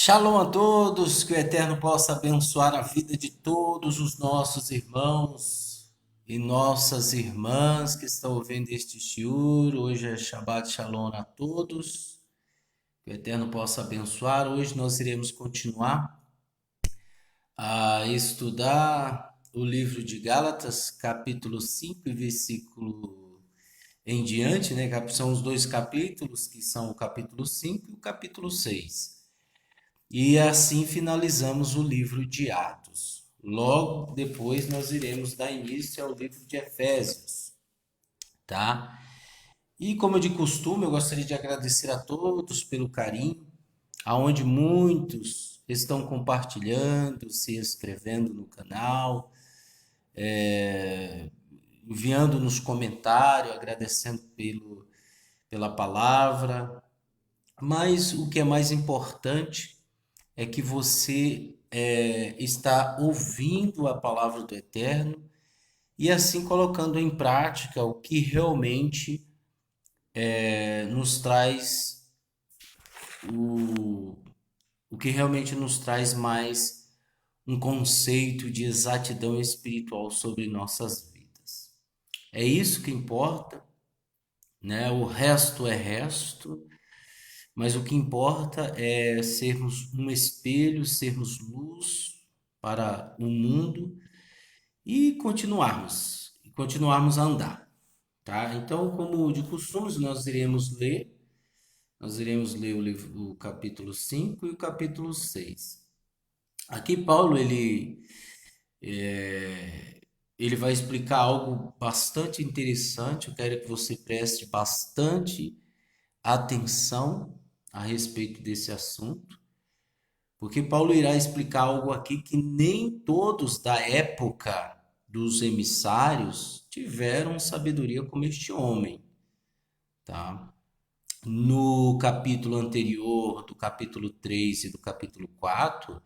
Shalom a todos, que o Eterno possa abençoar a vida de todos os nossos irmãos e nossas irmãs que estão ouvindo este shiur. Hoje é Shabbat Shalom a todos, que o Eterno possa abençoar. Hoje nós iremos continuar a estudar o livro de Gálatas, capítulo 5 e versículo em diante, né? São os dois capítulos, que são o capítulo 5 e o capítulo 6. E assim finalizamos o livro de Atos. Logo depois nós iremos dar início ao livro de Efésios, tá? E como de costume, eu gostaria de agradecer a todos pelo carinho, aonde muitos estão compartilhando, se inscrevendo no canal, enviando nos comentários, agradecendo pela palavra. Mas o que é mais importante é que você está ouvindo a palavra do Eterno e assim colocando em prática o que realmente nos traz o, o que realmente nos traz mais um conceito de exatidão espiritual sobre nossas vidas. É isso que importa, né? O resto é resto, mas o que importa é sermos um espelho, sermos luz para o mundo e continuarmos a andar, tá? Então, como de costume, nós iremos ler o capítulo 5 e o capítulo 6. Aqui Paulo ele vai explicar algo bastante interessante. Eu quero que você preste bastante atenção a respeito desse assunto, porque Paulo irá explicar algo aqui que nem todos da época dos emissários tiveram sabedoria como este homem, tá? No capítulo anterior, do capítulo 3 e do capítulo 4,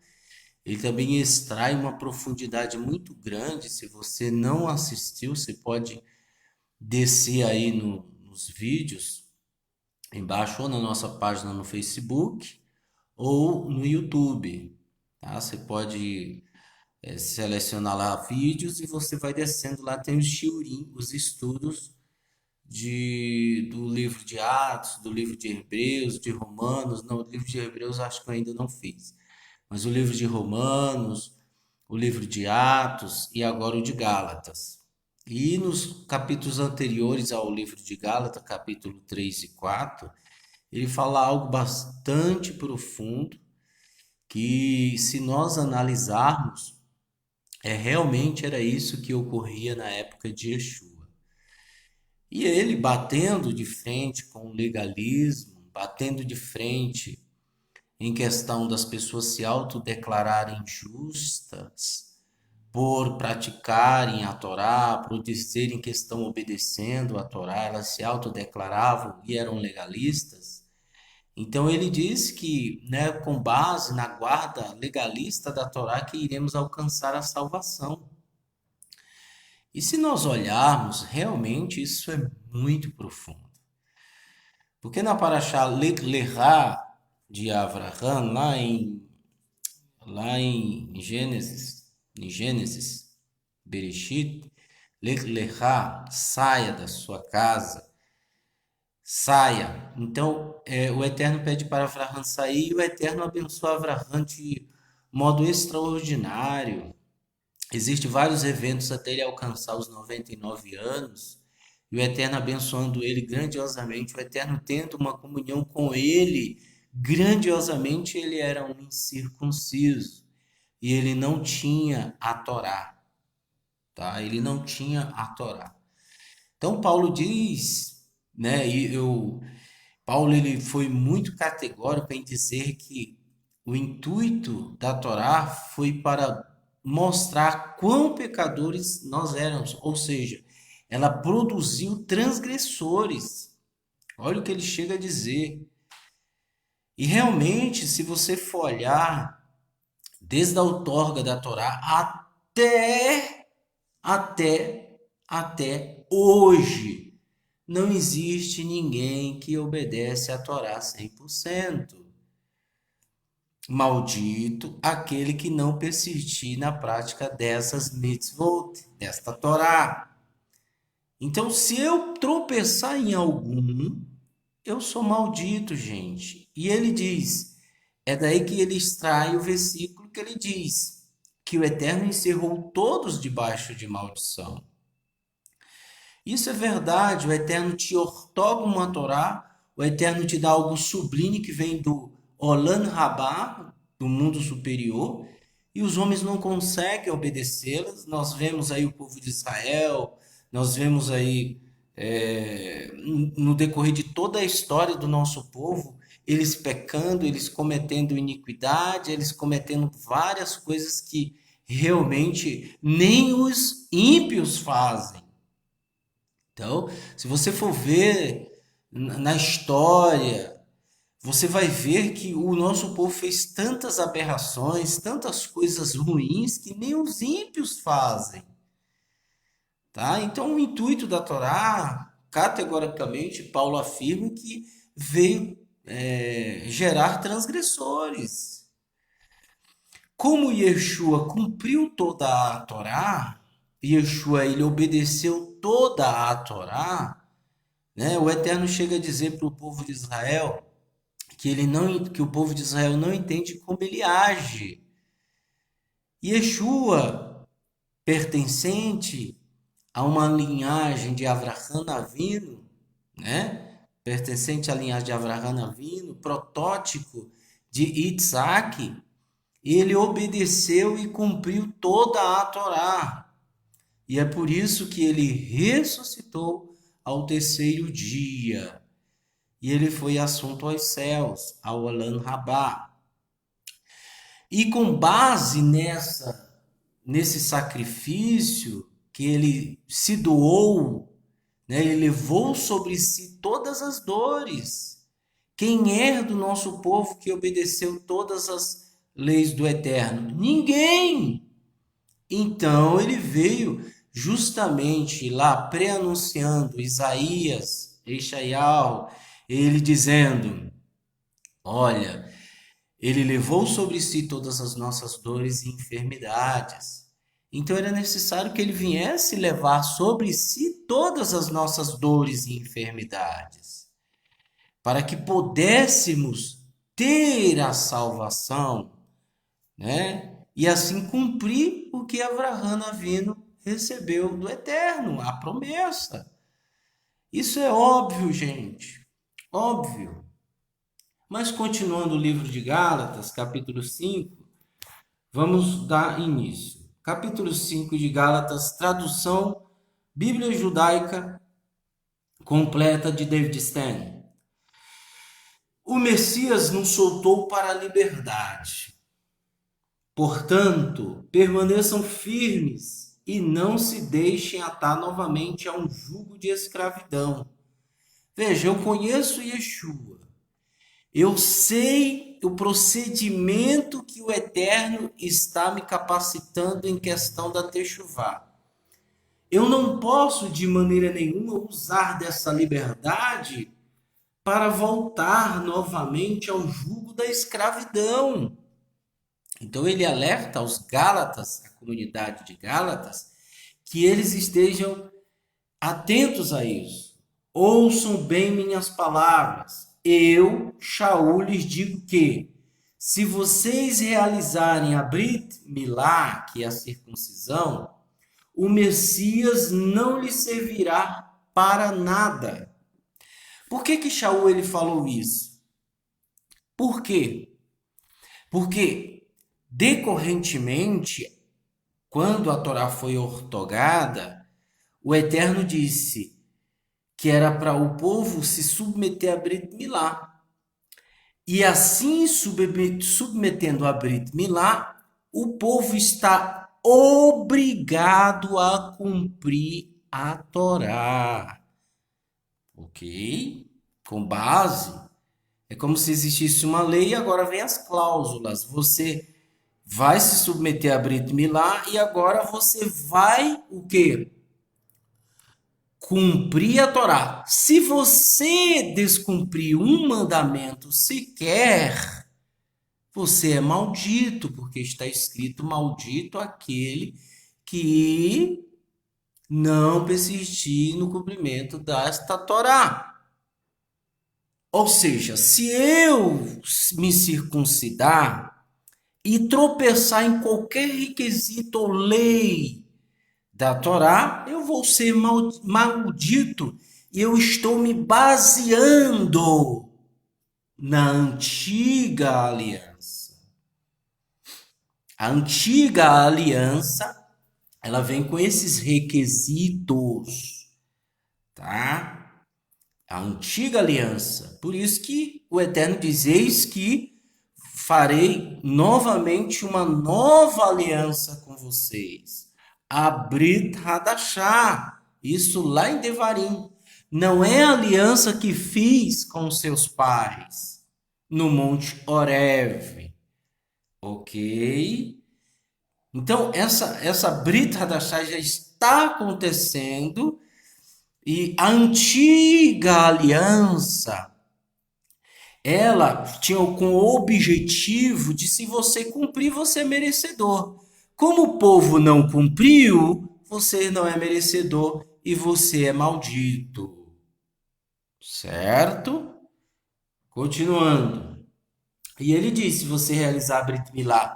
ele também extrai uma profundidade muito grande. Se você não assistiu, você pode descer aí nos vídeos embaixo ou na nossa página no Facebook ou no YouTube, tá? Você pode selecionar lá vídeos e você vai descendo lá, tem os shiurim, os estudos do livro de Atos, do livro de Hebreus, de Romanos. Não, o livro de Hebreus acho que eu ainda não fiz, mas o livro de Romanos, o livro de Atos e agora o de Gálatas. E nos capítulos anteriores ao livro de Gálatas, capítulo 3 e 4, ele fala algo bastante profundo que, se nós analisarmos, realmente era isso que ocorria na época de Yeshua. E ele batendo de frente com o legalismo, batendo de frente em questão das pessoas se autodeclararem justas por praticarem a Torá, por dizerem que estão obedecendo a Torá, elas se autodeclaravam e eram legalistas. Então ele diz que, né, com base na guarda legalista da Torá, que iremos alcançar a salvação. E se nós olharmos, realmente isso é muito profundo. Porque na Parashá Lerá de Avraham, lá em Gênesis, Bereshit, Lerá, saia da sua casa, saia. Então, o Eterno pede para Avraham sair e o Eterno abençoa Avraham de modo extraordinário. Existem vários eventos até ele alcançar os 99 anos, e o Eterno abençoando ele grandiosamente, o Eterno tendo uma comunhão com ele grandiosamente. Ele era um incircunciso e ele não tinha a Torá, tá? Ele não tinha a Torá. Então Paulo diz, né, Paulo ele foi muito categórico em dizer que o intuito da Torá foi para mostrar quão pecadores nós éramos, ou seja, ela produziu transgressores. Olha o que ele chega a dizer. E realmente, se você for olhar desde a outorga da Torá até hoje, não existe ninguém que obedece à Torá 100%. maldito aquele que não persistir na prática dessas mitzvot, desta Torá. Então, se eu tropeçar em algum, eu sou maldito, gente. E ele diz, é daí que ele extrai o versículo que ele diz, que o Eterno encerrou todos debaixo de maldição. Isso é verdade, o Eterno te ortoga uma Torá, o Eterno te dá algo sublime que vem do Olam Rabá, do mundo superior, e os homens não conseguem obedecê-las. Nós vemos aí o povo de Israel, nós vemos aí no decorrer de toda a história do nosso povo, eles pecando, eles cometendo iniquidade, eles cometendo várias coisas que realmente nem os ímpios fazem. Então, se você for ver na história, você vai ver que o nosso povo fez tantas aberrações, tantas coisas ruins que nem os ímpios fazem, tá? Então, o intuito da Torá, categoricamente, Paulo afirma que veio gerar transgressores. Como Yeshua cumpriu toda a Torá, Yeshua ele obedeceu toda a Torá, né? O Eterno chega a dizer para o povo de Israel que o povo de Israel não entende como ele age. Yeshua, pertencente a uma linhagem de Avraham Avinu, né? Pertencente à linhagem de Avraham Avinu, protótipo de Isaac, ele obedeceu e cumpriu toda a Torá. E é por isso que ele ressuscitou ao terceiro dia. E ele foi assunto aos céus, ao Olam Rabá. E com base nesse sacrifício que ele se doou, né, ele levou sobre si todas as dores. Quem é do nosso povo que obedeceu todas as leis do Eterno? Ninguém! Então ele veio justamente lá pré-anunciando Isaías, Eixaial, ele dizendo: olha, ele levou sobre si todas as nossas dores e enfermidades. Então era necessário que ele viesse levar sobre si todas as nossas dores e enfermidades, para que pudéssemos ter a salvação, né? E assim cumprir o que Avraham Avinu recebeu do Eterno, a promessa. Isso é óbvio, gente. Óbvio. Mas continuando o livro de Gálatas, capítulo 5, vamos dar início. Capítulo 5 de Gálatas, tradução Bíblia Judaica completa de David Stan. O Messias nos soltou para a liberdade. Portanto, permaneçam firmes e não se deixem atar novamente a um jugo de escravidão. Veja, eu conheço Yeshua. Eu sei o procedimento que o Eterno está me capacitando em questão da Techuvá. Eu não posso, de maneira nenhuma, usar dessa liberdade para voltar novamente ao jugo da escravidão. Então ele alerta aos Gálatas, a comunidade de Gálatas, que eles estejam atentos a isso. Ouçam bem minhas palavras. Eu, Shaul, lhes digo que, se vocês realizarem a Brit Milá, que é a circuncisão, o Messias não lhe servirá para nada. Por que Shaul ele falou isso? Por quê? Porque decorrentemente, quando a Torá foi ortogada, o Eterno disse que era para o povo se submeter a Brit Milá. E assim, submetendo a Brit Milá, o povo está obrigado a cumprir a Torá. Ok? Com base. É como se existisse uma lei e agora vem as cláusulas. Você vai se submeter a Brit Milá e agora você vai o quê? Cumprir a Torá. Se você descumprir um mandamento sequer, você é maldito, porque está escrito: maldito aquele que não persistir no cumprimento desta Torá. Ou seja, se eu me circuncidar e tropeçar em qualquer requisito ou lei da Torá, eu vou ser maldito e eu estou me baseando na antiga aliança. A antiga aliança, ela vem com esses requisitos, tá? A antiga aliança. Por isso que o Eterno diz: eis que farei novamente uma nova aliança com vocês. A Brit Hadashah. Isso lá em Devarim. Não é a aliança que fiz com seus pais no Monte Horeb. Ok? Então, essa Brit Hadashah já está acontecendo e a antiga aliança, ela tinha com o objetivo de, se você cumprir, você é merecedor. Como o povo não cumpriu, você não é merecedor e você é maldito. Certo? Continuando. E ele disse: se você realizar a Brit Milá,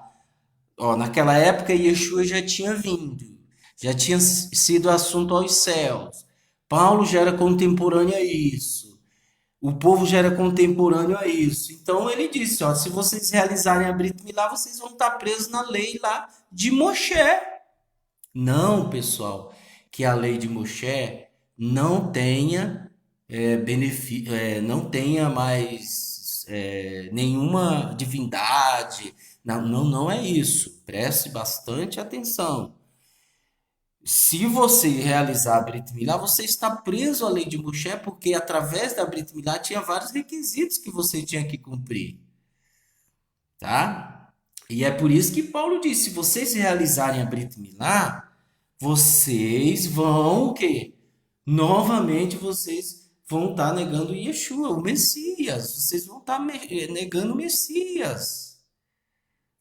ó, naquela época Yeshua já tinha vindo, já tinha sido assunto aos céus. Paulo já era contemporâneo a isso. O povo já era contemporâneo a isso. Então ele disse: ó, se vocês realizarem a Brit Milá, vocês vão estar presos na lei lá de Moshe. Não, pessoal, que a lei de Moshe não tenha não tenha mais nenhuma divindade. Não, não, não é isso. Preste bastante atenção. Se você realizar a Brit Milá, você está preso à lei de Moshe, porque através da Brit Milá tinha vários requisitos que você tinha que cumprir, tá? E é por isso que Paulo disse: se vocês realizarem a Brit Milá, vocês vão o quê? Novamente vocês vão estar negando Yeshua, o Messias. Vocês vão estar negando o Messias.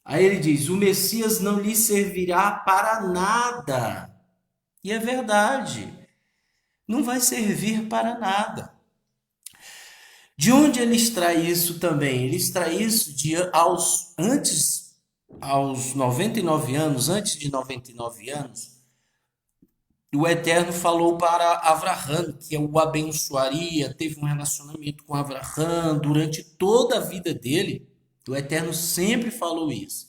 Aí ele diz: o Messias não lhe servirá para nada. E é verdade, não vai servir para nada. De onde ele extrai isso também? Ele extrai isso aos 99 anos, antes de 99 anos, o Eterno falou para Avraham que o abençoaria, teve um relacionamento com Avraham durante toda a vida dele. O Eterno sempre falou isso.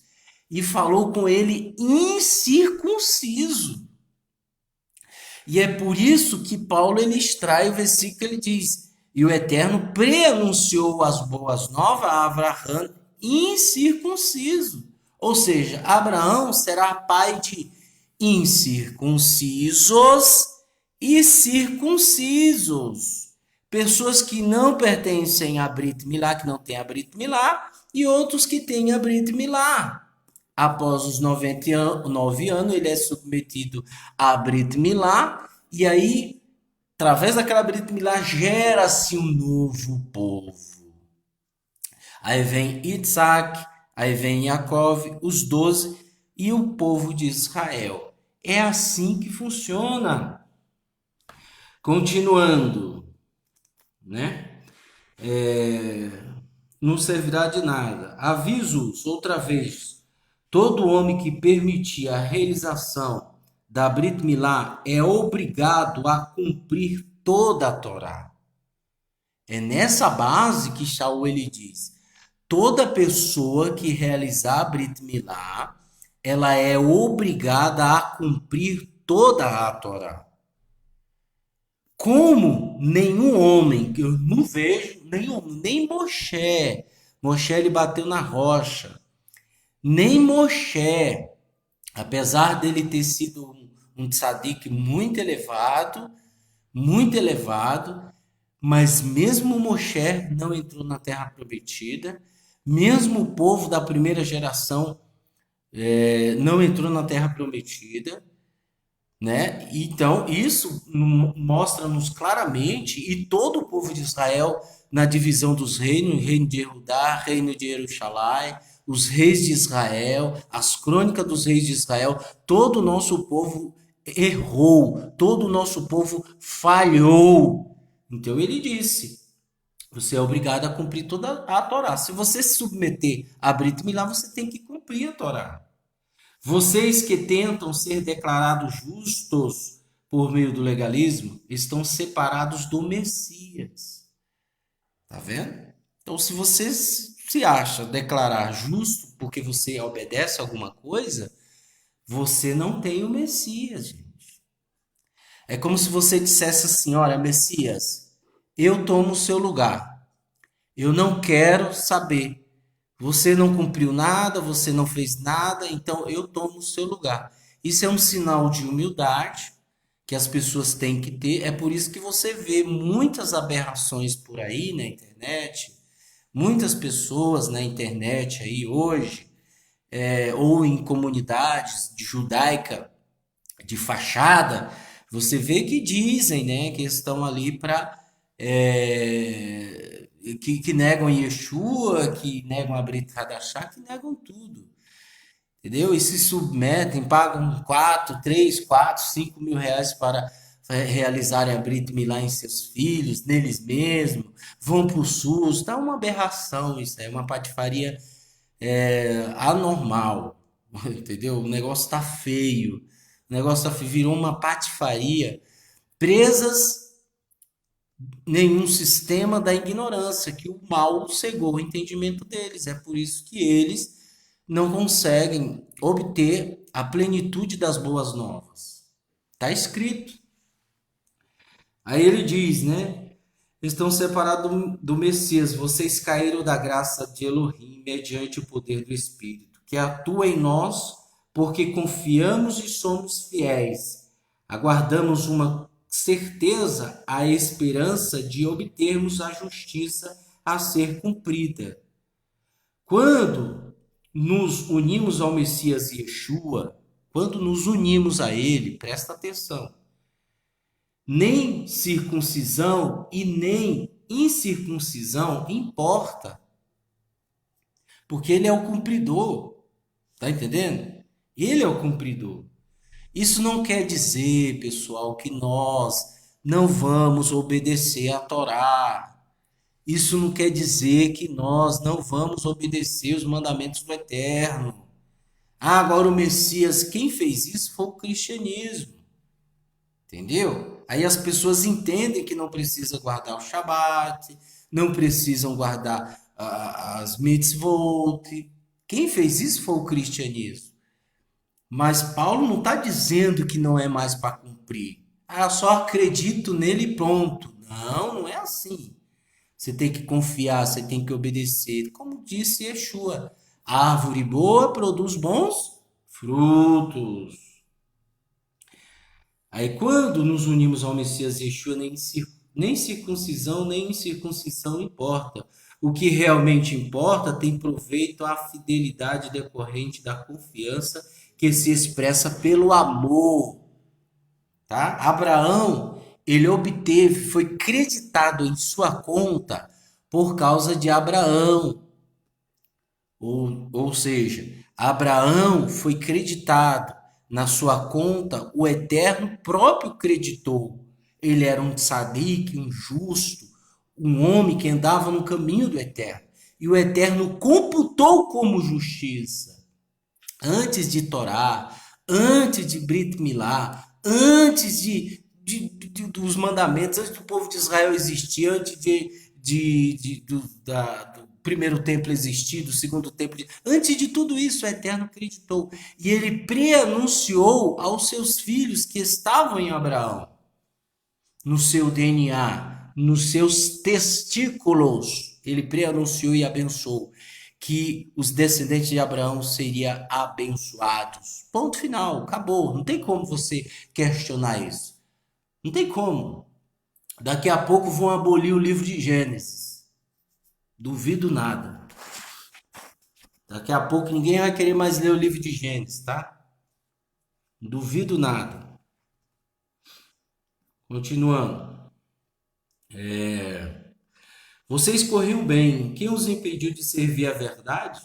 E falou com ele incircunciso. E é por isso que Paulo ele extrai o versículo, ele diz: e o Eterno preanunciou as boas novas a Avraham incircunciso. Ou seja, Abraão será pai de incircuncisos e circuncisos. Pessoas que não pertencem a Brit Milá, que não têm a Brit Milá, e outros que têm a Brit Milá. Após os 99 anos, ele é submetido à Brit Milá, e aí, através daquela Brit Milá, gera-se um novo povo. Aí vem Isaac, aí vem Yaakov, os 12 e o povo de Israel. É assim que funciona. Continuando, né? Não servirá de nada. Aviso-os outra vez: todo homem que permitir a realização da Brit Milá é obrigado a cumprir toda a Torá. É nessa base que Shaul ele diz: toda pessoa que realizar a Brit Milá, ela é obrigada a cumprir toda a Torá. Como nenhum homem, que eu não vejo nenhum, nem Moshe. Moshe ele bateu na rocha. Nem Moshe, apesar dele ter sido um tzadik muito elevado, mas mesmo Moshe não entrou na Terra Prometida, mesmo o povo da primeira geração não entrou na Terra Prometida, né? Então, isso mostra-nos claramente, e todo o povo de Israel, na divisão dos reinos, reino de Judá, reino de Jerusalém, os reis de Israel, as crônicas dos reis de Israel, todo o nosso povo errou, todo o nosso povo falhou. Então ele disse: você é obrigado a cumprir toda a Torá. Se você se submeter a Brit Milá, você tem que cumprir a Torá. Vocês que tentam ser declarados justos por meio do legalismo estão separados do Messias. Tá vendo? Então, se você se acha declarar justo porque você obedece alguma coisa, você não tem o Messias, gente. É como se você dissesse assim: olha, Messias, eu tomo o seu lugar. Eu não quero saber. Você não cumpriu nada, você não fez nada, então eu tomo o seu lugar. Isso é um sinal de humildade que as pessoas têm que ter. É por isso que você vê muitas aberrações por aí na internet, muitas pessoas na internet aí hoje, ou em comunidades de judaica de fachada, você vê que dizem, né, que estão ali para que negam Yeshua, que negam a Brit Hadashah, que negam tudo, entendeu? E se submetem, pagam 4, 3, 4, 5 mil reais para realizarem a Brit Milá em seus filhos, neles mesmos, vão para o SUS, tá uma aberração isso aí, uma patifaria anormal, entendeu? O negócio tá feio, o negócio tá feio, virou uma patifaria, presas nenhum sistema da ignorância, que o mal cegou o entendimento deles. É por isso que eles não conseguem obter a plenitude das boas novas. Está escrito. Aí ele diz, né? Estão separados do Messias, vocês caíram da graça de Elohim mediante o poder do Espírito, que atua em nós, porque confiamos e somos fiéis. Aguardamos uma certeza, a esperança de obtermos a justiça a ser cumprida. Quando nos unimos ao Messias Yeshua, quando nos unimos a ele, presta atenção, nem circuncisão e nem incircuncisão importa, porque ele é o cumpridor, tá entendendo? Ele é o cumpridor. Isso não quer dizer, pessoal, que nós não vamos obedecer à Torá. Isso não quer dizer que nós não vamos obedecer os mandamentos do Eterno. Ah, agora o Messias, quem fez isso foi o cristianismo. Entendeu? Aí as pessoas entendem que não precisa guardar o Shabat, não precisam guardar as mitzvot. Quem fez isso foi o cristianismo. Mas Paulo não está dizendo que não é mais para cumprir. Ah, só acredito nele e pronto. Não, não é assim. Você tem que confiar, você tem que obedecer. Como disse Yeshua, a árvore boa produz bons frutos. Aí quando nos unimos ao Messias Yeshua, nem circuncisão, nem incircuncisão importa. O que realmente importa tem proveito à fidelidade decorrente da confiança que se expressa pelo amor, tá? Abraão, ele obteve, foi creditado em sua conta por causa de Abraão. Ou seja, Abraão foi creditado na sua conta, o Eterno próprio creditou. Ele era um tzadik, um justo, um homem que andava no caminho do Eterno. E o Eterno computou como justiça. Antes de Torá, antes de Brit Milá, antes dos mandamentos, antes do povo de Israel existir, antes do primeiro templo existir, do segundo templo. Antes de tudo isso, o Eterno acreditou. E ele preanunciou aos seus filhos que estavam em Abraão, no seu DNA, nos seus testículos. Ele preanunciou e abençoou que os descendentes de Abraão seriam abençoados. Ponto final, acabou. Não tem como você questionar isso. Não tem como. Daqui a pouco vão abolir o livro de Gênesis. Duvido nada. Daqui a pouco ninguém vai querer mais ler o livro de Gênesis, tá? Duvido nada. Continuando. Você escolheu bem. Quem os impediu de servir a verdade?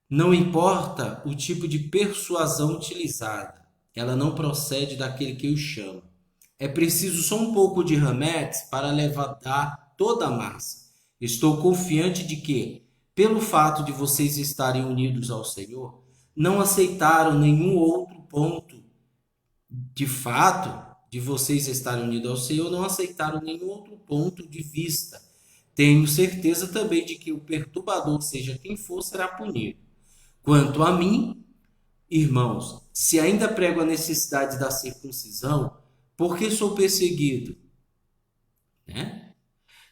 Não importa o tipo de persuasão utilizada, ela não procede daquele que o chama. É preciso só um pouco de remédios para levantar toda a massa. Estou confiante de que, pelo fato de vocês estarem unidos ao Senhor, não aceitaram nenhum outro ponto. De fato, de vocês estarem unidos ao Senhor, não aceitaram nenhum outro ponto de vista. Tenho certeza também de que o perturbador, seja quem for, será punido. Quanto a mim, irmãos, se ainda prego a necessidade da circuncisão, por que sou perseguido? Né?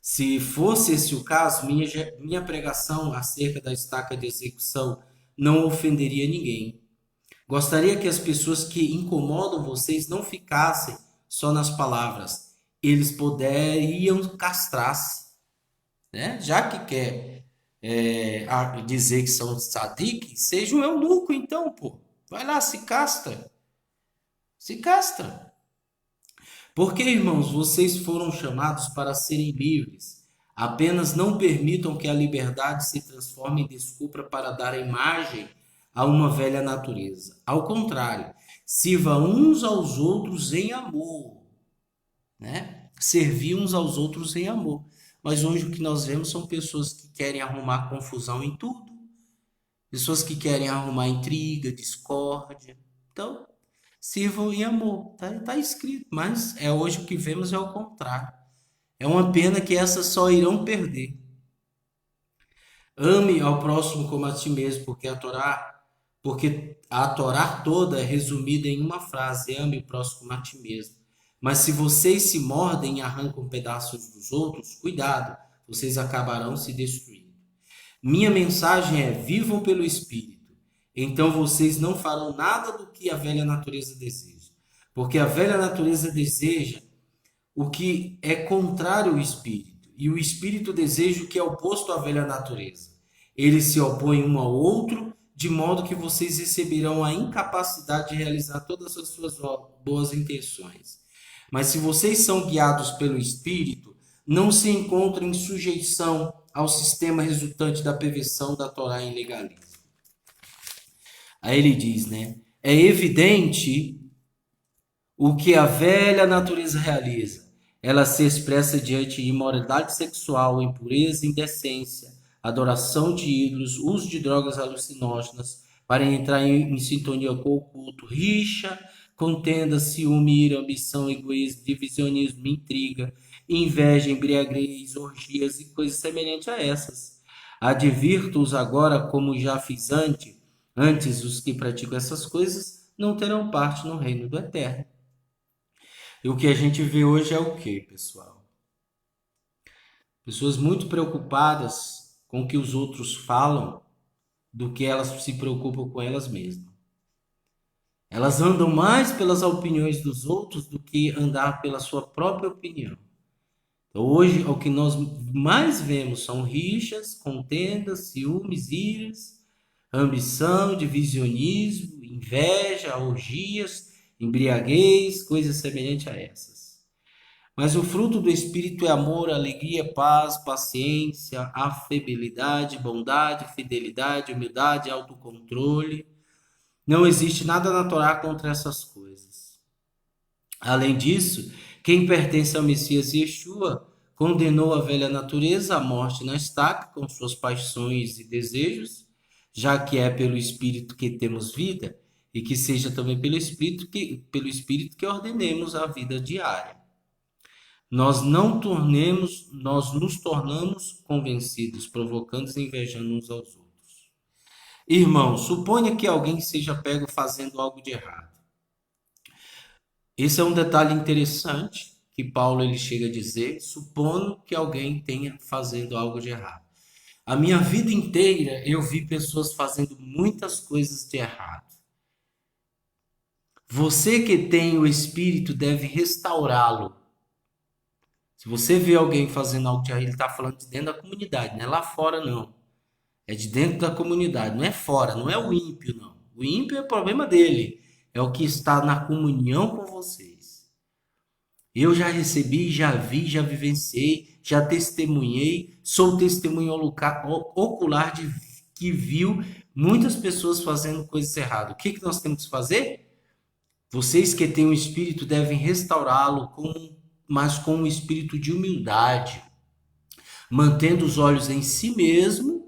Se fosse esse o caso, minha pregação acerca da estaca de execução não ofenderia ninguém. Gostaria que as pessoas que incomodam vocês não ficassem só nas palavras. Eles poderiam castrar-se, né? Já que quer dizer que são tzadik, seja um eunuco então, pô. Vai lá, se castra. Se castra. Porque, irmãos, vocês foram chamados para serem livres. Apenas não permitam que a liberdade se transforme em desculpa para dar imagem a uma velha natureza. Ao contrário, sirva uns aos outros em amor, né? Servir uns aos outros em amor. Mas hoje o que nós vemos são pessoas que querem arrumar confusão em tudo, pessoas que querem arrumar intriga, discórdia. Então, sirvam em amor, tá escrito, mas hoje o que vemos é o contrário. É uma pena que essas só irão perder. Ame ao próximo como a ti mesmo, porque a Torá toda é resumida em uma frase: ame o próximo como a ti mesmo. Mas se vocês se mordem e arrancam pedaços dos outros, cuidado, vocês acabarão se destruindo. Minha mensagem é: vivam pelo Espírito. Então vocês não farão nada do que a velha natureza deseja. Porque a velha natureza deseja o que é contrário ao Espírito, e o Espírito deseja o que é oposto à velha natureza. Eles se opõem um ao outro, de modo que vocês receberão a incapacidade de realizar todas as suas boas intenções. Mas se vocês são guiados pelo Espírito, não se encontram em sujeição ao sistema resultante da perversão da Torá em legalismo. Aí ele diz, né? É evidente o que a velha natureza realiza. Ela se expressa diante de imoralidade sexual, impureza, indecência, adoração de ídolos, uso de drogas alucinógenas para entrar em sintonia com o oculto, rixa, contenda, ciúme, ira, ambição, egoísmo, divisionismo, intriga, inveja, embriaguez, orgias e coisas semelhantes a essas. Advirto-os agora, como já fiz antes os que praticam essas coisas não terão parte no reino do Eterno. E o que a gente vê hoje é o que, pessoal? Pessoas muito preocupadas com o que os outros falam do que elas se preocupam com elas mesmas. Elas andam mais pelas opiniões dos outros do que andar pela sua própria opinião. Então, hoje, o que nós mais vemos são rixas, contendas, ciúmes, iras, ambição, divisionismo, inveja, orgias, embriaguez, coisas semelhantes a essas. Mas o fruto do Espírito é amor, alegria, paz, paciência, afabilidade, bondade, fidelidade, humildade, autocontrole. Não existe nada na Torá contra essas coisas. Além disso, quem pertence ao Messias Yeshua condenou a velha natureza à morte na estaca com suas paixões e desejos, já que é pelo Espírito que temos vida, e que seja também pelo Espírito que ordenemos a vida diária. Nós nos tornamos convencidos, provocando e invejando uns aos outros. Irmão, suponha que alguém seja pego fazendo algo de errado. Esse é um detalhe interessante que Paulo ele chega a dizer, supondo que alguém tenha fazendo algo de errado. A minha vida inteira eu vi pessoas fazendo muitas coisas de errado. Você que tem o Espírito deve restaurá-lo. Se você vê alguém fazendo algo de errado, ele está falando de dentro da comunidade, não é lá fora não. É de dentro da comunidade, não é fora, não é o ímpio não. O ímpio é o problema dele, é o que está na comunhão com vocês. Eu já recebi, já vi, já vivenciei, já testemunhei, sou testemunho ocular de que viu muitas pessoas fazendo coisas erradas. O que que nós temos que fazer? Vocês que têm um espírito devem restaurá-lo mas com um espírito de humildade, mantendo os olhos em si mesmo.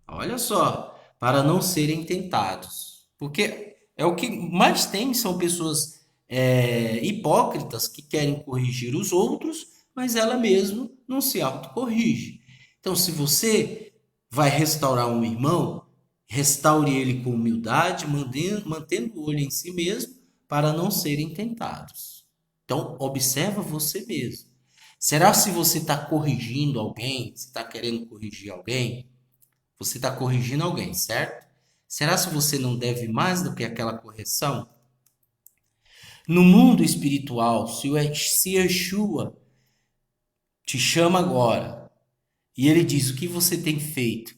Olha só, para não serem tentados. Porque é o que mais tem, são pessoas hipócritas que querem corrigir os outros, mas ela mesma não se autocorrige. Então, se você vai restaurar um irmão, restaure ele com humildade, mantendo o olho em si mesmo, para não serem tentados. Então, observa você mesmo. Será se você está corrigindo alguém, se está querendo corrigir alguém? Você está corrigindo alguém, certo? Será se você não deve mais do que aquela correção? No mundo espiritual, se Yeshua te chama agora e ele diz o que você tem feito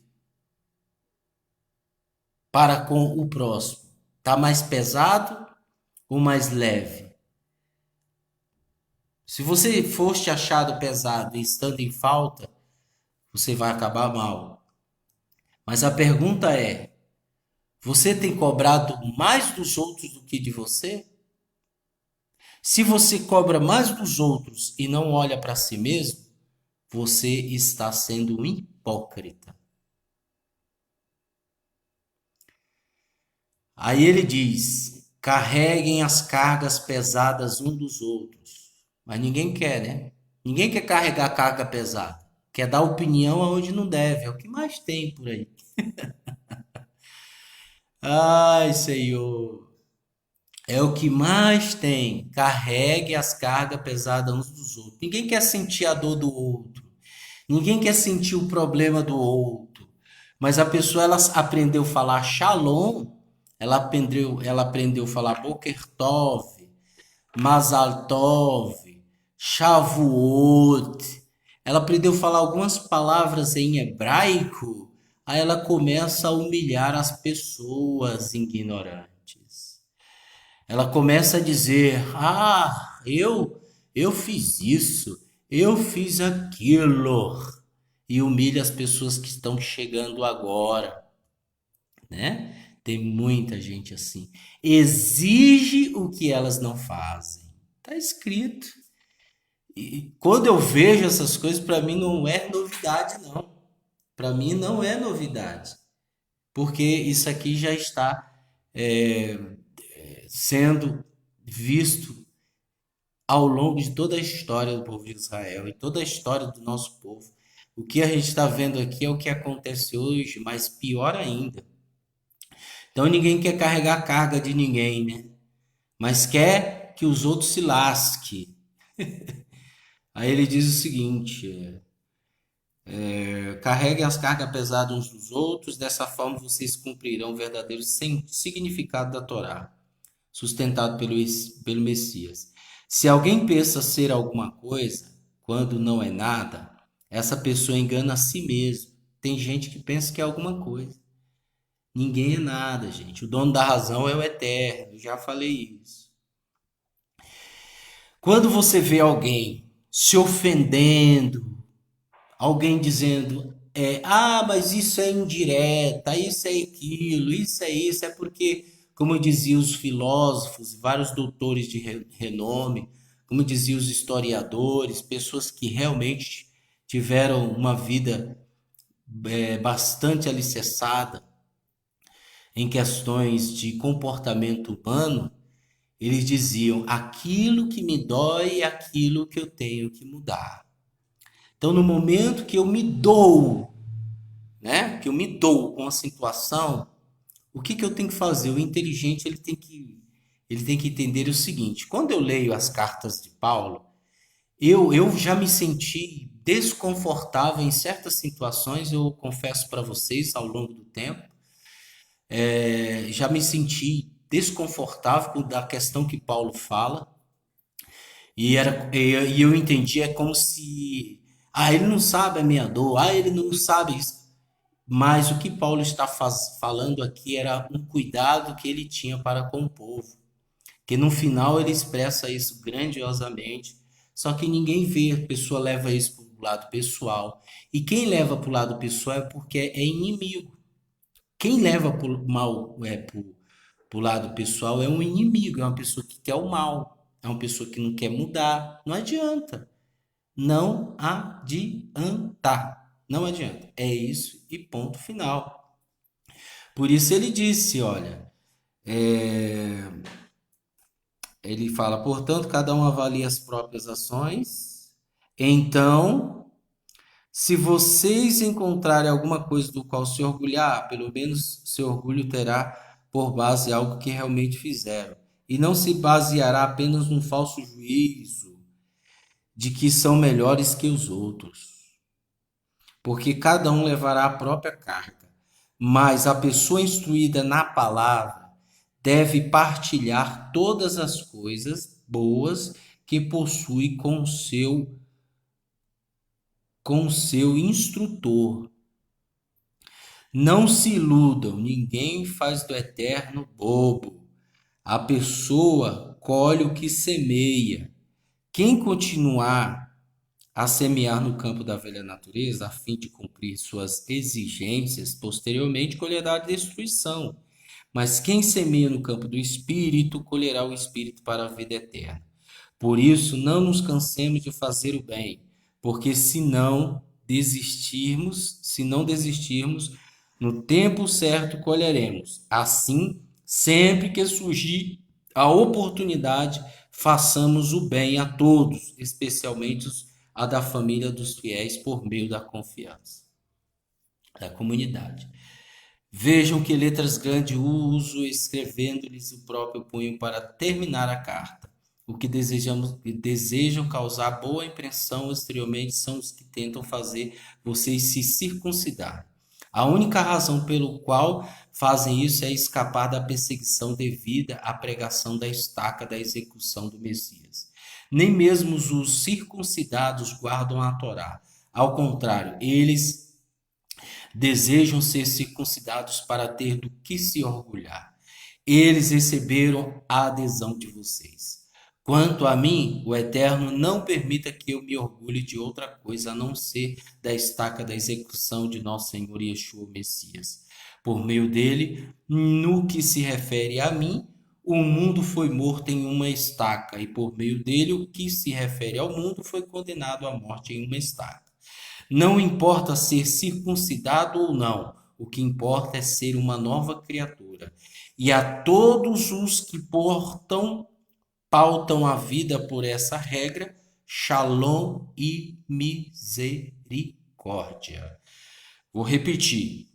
para com o próximo, está mais pesado ou mais leve? Se você foste achado pesado e estando em falta, você vai acabar mal. Mas a pergunta é: você tem cobrado mais dos outros do que de você? Se você cobra mais dos outros e não olha para si mesmo, você está sendo um hipócrita. Aí ele diz: carreguem as cargas pesadas um dos outros. Mas ninguém quer, né? Ninguém quer carregar carga pesada. Quer dar opinião aonde não deve. É o que mais tem por aí. Ai, Senhor. É o que mais tem. Carregue as cargas pesadas uns dos outros. Ninguém quer sentir a dor do outro. Ninguém quer sentir o problema do outro. Mas a pessoa ela aprendeu a falar Shalom, ela aprendeu a falar Boker Tov, Mazal Tov, Shavuot. Ela aprendeu a falar algumas palavras em hebraico. Aí ela começa a humilhar as pessoas ignorantes. Ela começa a dizer: "Ah, eu fiz isso, eu fiz aquilo", e humilha as pessoas que estão chegando agora, né? Tem muita gente assim. Exige o que elas não fazem. Tá escrito. E quando eu vejo essas coisas, para mim não é novidade, não. Para mim não é novidade, porque isso aqui já está é, sendo visto ao longo de toda a história do povo de Israel e toda a história do nosso povo. O que a gente está vendo aqui é o que acontece hoje, mas pior ainda. Então ninguém quer carregar a carga de ninguém, né? Mas quer que os outros se lasquem. Aí ele diz o seguinte: carreguem as cargas pesadas uns dos outros, dessa forma vocês cumprirão o verdadeiro significado da Torá, sustentado pelo Messias. Se alguém pensa ser alguma coisa, quando não é nada, essa pessoa engana a si mesmo. Tem gente que pensa que é alguma coisa. Ninguém é nada, gente. O dono da razão é o eterno. Eu já falei isso. Quando você vê alguém se ofendendo, alguém dizendo, mas isso é indireta, isso é aquilo, isso é isso, é porque, como diziam os filósofos, vários doutores de renome, como diziam os historiadores, pessoas que realmente tiveram uma vida bastante alicerçada em questões de comportamento humano, eles diziam: aquilo que me dói é aquilo que eu tenho que mudar. Então, no momento que eu me dou, né, que eu me dou com a situação, o que que eu tenho que fazer? O inteligente ele tem que entender o seguinte: quando eu leio as cartas de Paulo, eu já me senti desconfortável em certas situações, eu confesso para vocês, ao longo do tempo, já me senti desconfortável com a questão que Paulo fala, e eu entendi, é como se, ele não sabe a minha dor, ele não sabe isso. Mas o que Paulo está falando aqui era um cuidado que ele tinha para com o povo, que no final ele expressa isso grandiosamente, Só que ninguém vê, a pessoa leva isso para o lado pessoal. E quem leva para o lado pessoal é porque é inimigo. Quem leva para o mal, pro lado pessoal é um inimigo, é uma pessoa que quer o mal, é uma pessoa que não quer mudar. Não adianta. Não adianta. Não adianta. É isso e ponto final. Por isso ele disse, olha, ele fala, portanto, cada um avalia as próprias ações. Então, se vocês encontrarem alguma coisa do qual se orgulhar, pelo menos seu orgulho terá por base algo que realmente fizeram. E não se baseará apenas num falso juízo de que são melhores que os outros, porque cada um levará a própria carga. Mas a pessoa instruída na palavra deve partilhar todas as coisas boas que possui com seu instrutor. Não se iludam, ninguém faz do eterno bobo. A pessoa colhe o que semeia. Quem continuar a semear no campo da velha natureza, a fim de cumprir suas exigências, posteriormente colherá destruição. Mas quem semeia no campo do espírito, colherá o espírito para a vida eterna. Por isso, não nos cansemos de fazer o bem, porque se não desistirmos, no tempo certo colheremos. Assim, sempre que surgir a oportunidade, façamos o bem a todos, especialmente a da família dos fiéis, por meio da confiança da comunidade. Vejam que letras grandes uso, escrevendo-lhes o próprio punho para terminar a carta. O que desejam causar boa impressão exteriormente são os que tentam fazer vocês se circuncidar. A única razão pelo qual fazem isso é escapar da perseguição devida à pregação da estaca da execução do Messias. Nem mesmo os circuncidados guardam a Torá. Ao contrário, eles desejam ser circuncidados para ter do que se orgulhar. Eles receberam a adesão de vocês. Quanto a mim, o Eterno não permita que eu me orgulhe de outra coisa a não ser da estaca da execução de nosso Senhor Yeshua Messias. Por meio dele, no que se refere a mim, o mundo foi morto em uma estaca, e por meio dele, o que se refere ao mundo foi condenado à morte em uma estaca. Não importa ser circuncidado ou não, o que importa é ser uma nova criatura. E a todos os que pautam a vida por essa regra, shalom e misericórdia. Vou repetir.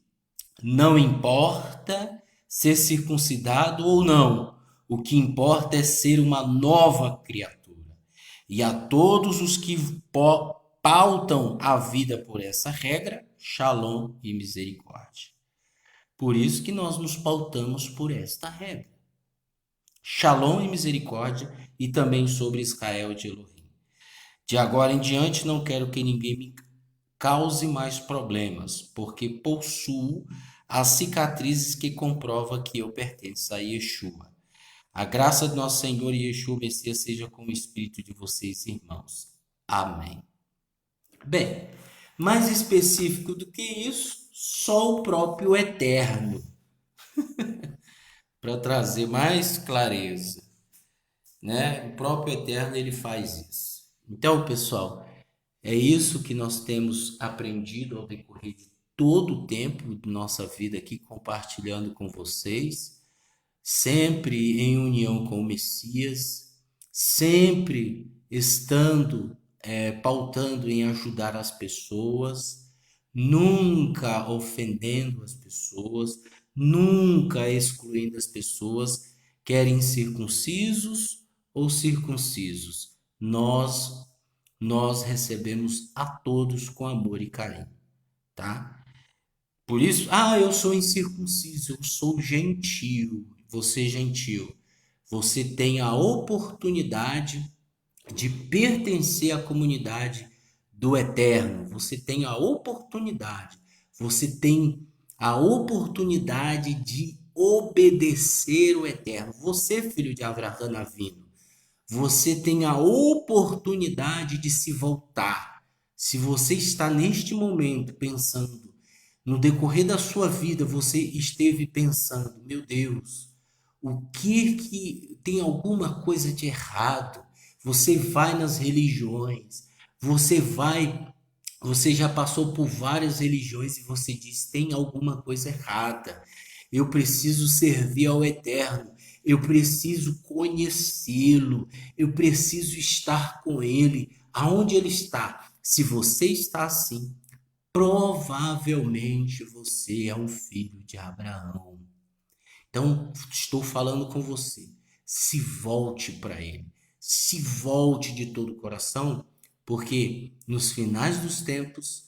Não importa ser circuncidado ou não, o que importa é ser uma nova criatura. E a todos os que pautam a vida por essa regra, shalom e misericórdia. Por isso que nós nos pautamos por esta regra. Shalom e misericórdia, e também sobre Israel de Elohim. De agora em diante não quero que ninguém me cause mais problemas, porque possuo as cicatrizes que comprovam que eu pertenço a Yeshua. A graça do nosso Senhor Yeshua Messias seja com o espírito de vocês, irmãos. Amém. Bem, mais específico do que isso, só o próprio Eterno, para trazer mais clareza, né? O próprio Eterno ele faz isso. Então, pessoal, é isso que nós temos aprendido ao decorrer de todo o tempo de nossa vida aqui, compartilhando com vocês, sempre em união com o Messias, sempre estando pautando em ajudar as pessoas, nunca ofendendo as pessoas, nunca excluindo as pessoas, querem circuncisos ou circuncisos. Nós recebemos a todos com amor e carinho, tá? Por isso, eu sou incircunciso, eu sou gentil, você gentil. Você tem a oportunidade de pertencer à comunidade do Eterno. Você tem a oportunidade de obedecer o Eterno. Você, filho de Avraham Avinu, Você tem a oportunidade de se voltar. Se você está neste momento pensando, no decorrer da sua vida, você esteve pensando, meu Deus, o que tem alguma coisa de errado? Você vai nas religiões, você já passou por várias religiões e você diz, tem alguma coisa errada. Eu preciso servir ao Eterno. Eu preciso conhecê-lo. Eu preciso estar com ele. Aonde ele está? Se você está assim, provavelmente você é um filho de Abraão. Então, estou falando com você. Se volte para ele. Se volte de todo o coração, porque nos finais dos tempos,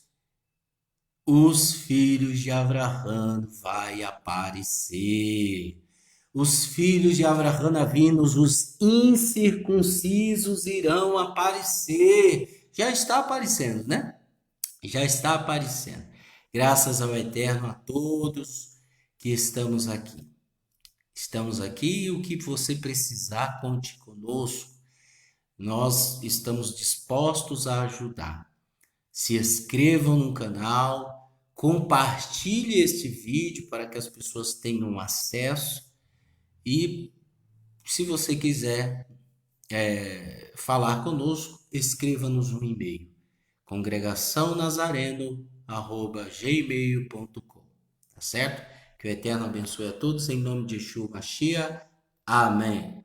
os filhos de Abraão vai aparecer. Os filhos de Abraão navinos, os incircuncisos irão aparecer. Já está aparecendo, né? Já está aparecendo. Graças ao Eterno a todos que estamos aqui. Estamos aqui e o que você precisar, conte conosco. Nós estamos dispostos a ajudar. Se inscrevam no canal, compartilhe este vídeo para que as pessoas tenham acesso e se você quiser falar conosco, escreva-nos um e-mail congregaçãonazareno@gmail.com, tá certo? Que o Eterno abençoe a todos em nome de Yeshua Mashiach. Amém.